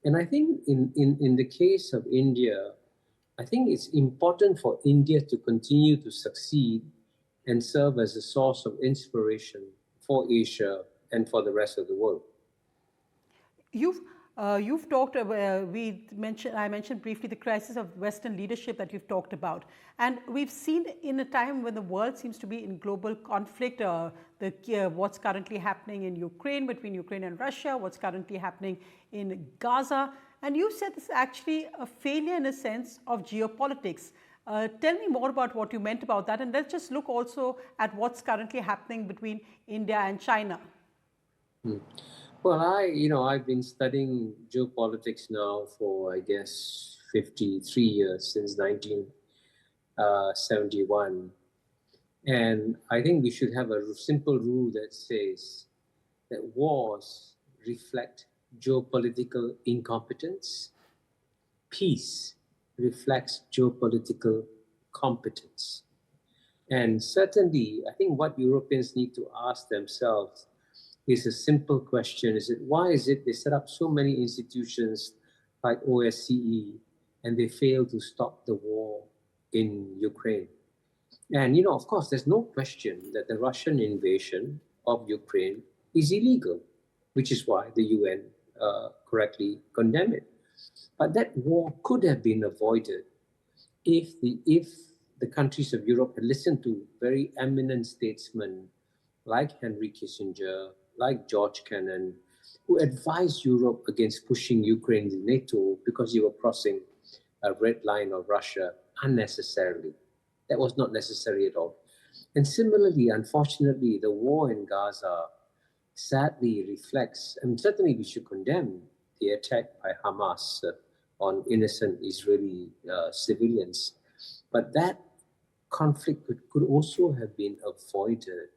And I think in the case of India, I think it's important for India to continue to succeed and serve as a source of inspiration for Asia and for the rest of the world. You've you've talked. I mentioned briefly the crisis of Western leadership that you've talked about, and we've seen in a time when the world seems to be in global conflict. What's currently happening in Ukraine, between Ukraine and Russia, what's currently happening in Gaza, and you said this is actually a failure in a sense of geopolitics. Tell me more about what you meant about that, and let's just look also at what's currently happening between India and China. Hmm. Well, I've been studying geopolitics now for, I guess, 53 years, since 1971. And I think we should have a simple rule that says that wars reflect geopolitical incompetence. Peace reflects geopolitical competence. And certainly, I think what Europeans need to ask themselves is a simple question. Why is it they set up so many institutions like OSCE and they fail to stop the war in Ukraine? And, of course, there's no question that the Russian invasion of Ukraine is illegal, which is why the UN correctly condemned it. But that war could have been avoided if the countries of Europe had listened to very eminent statesmen like Henry Kissinger, like George Kennan, who advised Europe against pushing Ukraine to NATO because you were crossing a red line of Russia unnecessarily. That was not necessary at all. And similarly, unfortunately, the war in Gaza sadly reflects, and certainly we should condemn the attack by Hamas on innocent Israeli civilians. But that conflict could also have been avoided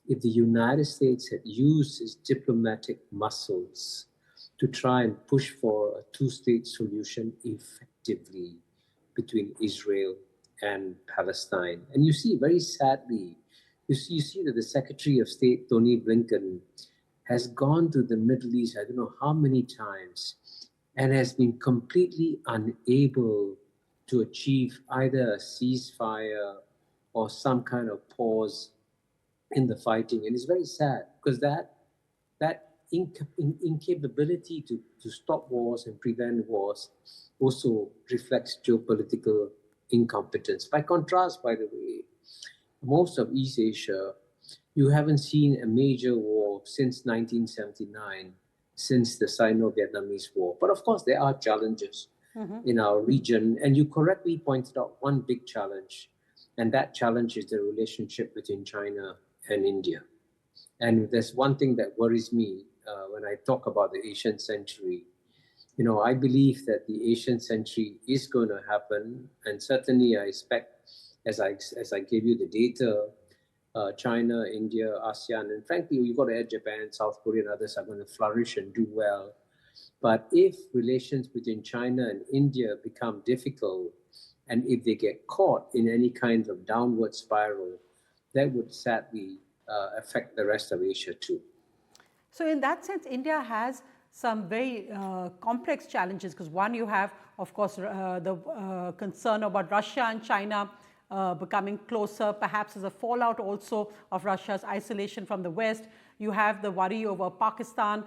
if the United States had used its diplomatic muscles to try and push for a two-state solution effectively between Israel and Palestine. And you see, very sadly, you see that the Secretary of State, Tony Blinken, has gone to the Middle East, I don't know how many times, and has been completely unable to achieve either a ceasefire or some kind of pause in the fighting. And it's very sad because that incapability to stop wars and prevent wars also reflects geopolitical incompetence. By contrast, by the way, most of East Asia, you haven't seen a major war since 1979, since the Sino-Vietnamese War. But of course, there are challenges in our region. And you correctly pointed out one big challenge, and that challenge is the relationship between China and India. And there's one thing that worries me when I talk about the Asian century. I believe that the Asian century is going to happen, and certainly I expect, as I gave you the data, China, India, ASEAN, and frankly, you've got to add Japan, South Korea, and others are going to flourish and do well. But if relations between China and India become difficult, and if they get caught in any kind of downward spiral, that would sadly affect the rest of Asia too. So in that sense, India has some very complex challenges, because one, you have, of course, the concern about Russia and China becoming closer, perhaps as a fallout also of Russia's isolation from the West. You have the worry over Pakistan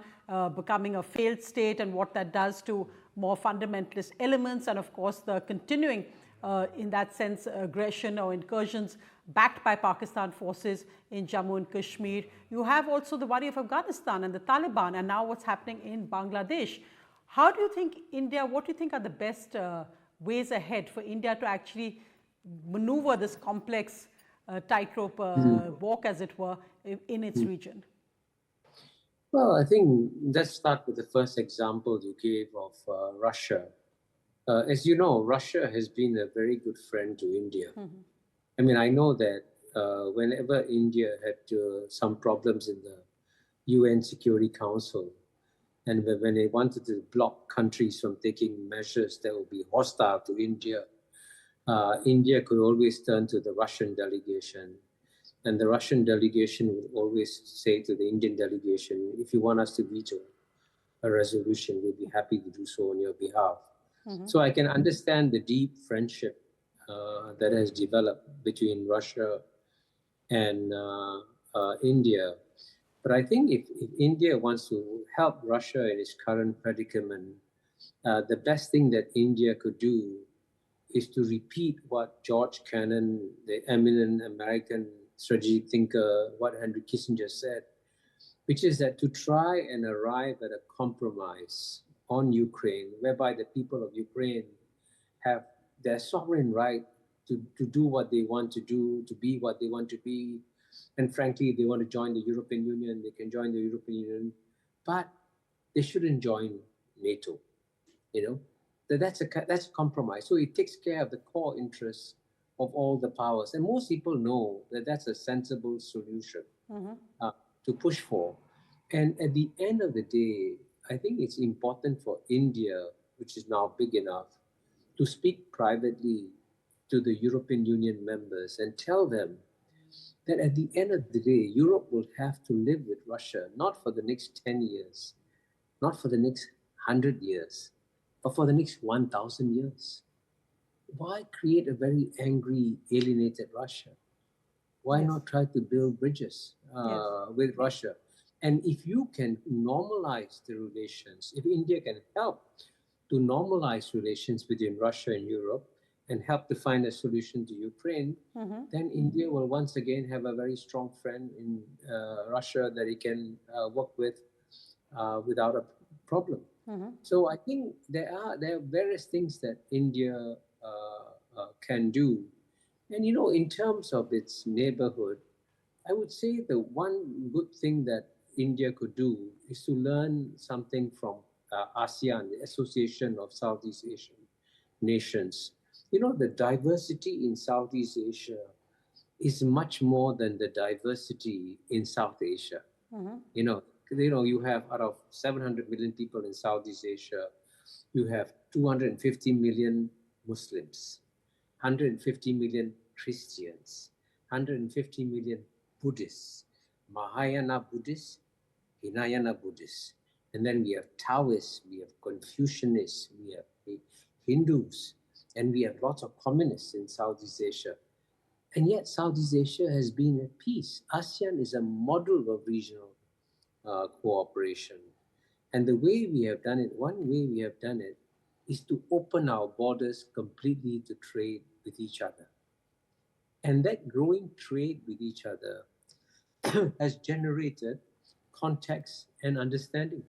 becoming a failed state and what that does to more fundamentalist elements, and of course the continuing, in that sense, aggression or incursions backed by Pakistan forces in Jammu and Kashmir. You have also the worry of Afghanistan and the Taliban, and now what's happening in Bangladesh. How do you think what do you think are the best ways ahead for India to actually maneuver this complex tightrope walk, as it were, in its region? Well, I think let's start with the first example you gave of Russia. As you know, Russia has been a very good friend to India. I mean, I know that whenever India had some problems in the UN Security Council, and when they wanted to block countries from taking measures that would be hostile to India, India could always turn to the Russian delegation. And the Russian delegation would always say to the Indian delegation, if you want us to veto a resolution, we'll be happy to do so on your behalf. So I can understand the deep friendship that has developed between Russia and India. But I think if India wants to help Russia in its current predicament, the best thing that India could do is to repeat what George Kennan, the eminent American strategic thinker, what Henry Kissinger said, which is that to try and arrive at a compromise on Ukraine, whereby the people of Ukraine have their sovereign right to do what they want to do, to be what they want to be. And frankly, if they want to join the European Union, they can join the European Union, but they shouldn't join NATO. You know, that's a compromise. So it takes care of the core interests of all the powers, and most people know that that's a sensible solution uh, to push for. And at the end of the day, I think it's important for India, which is now big enough, to speak privately to the European Union members and tell them that at the end of the day, Europe will have to live with Russia, not for the next 10 years, not for the next 100 years, but for the next 1,000 years. Why create a very angry, alienated Russia? Why Yes. not try to build bridges Yes. with Russia? And if you can normalize the relations, if India can help to normalize relations between Russia and Europe and help to find a solution to Ukraine, then India will once again have a very strong friend in Russia that it can work with without a problem. So I think there are various things that India can do, and in terms of its neighborhood, I would say the one good thing that India could do is to learn something from ASEAN, the Association of Southeast Asian Nations. The diversity in Southeast Asia is much more than the diversity in South Asia. You know, you have out of 700 million people in Southeast Asia, you have 250 million Muslims, 150 million Christians, 150 million Buddhists, Mahayana Buddhists, Hinayana Buddhists. And then we have Taoists, we have Confucianists, we have Hindus, and we have lots of communists in Southeast Asia. And yet Southeast Asia has been at peace. ASEAN is a model of regional cooperation. And the way we have done it, one way we have done it, is to open our borders completely to trade with each other. And that growing trade with each other has generated context and understanding.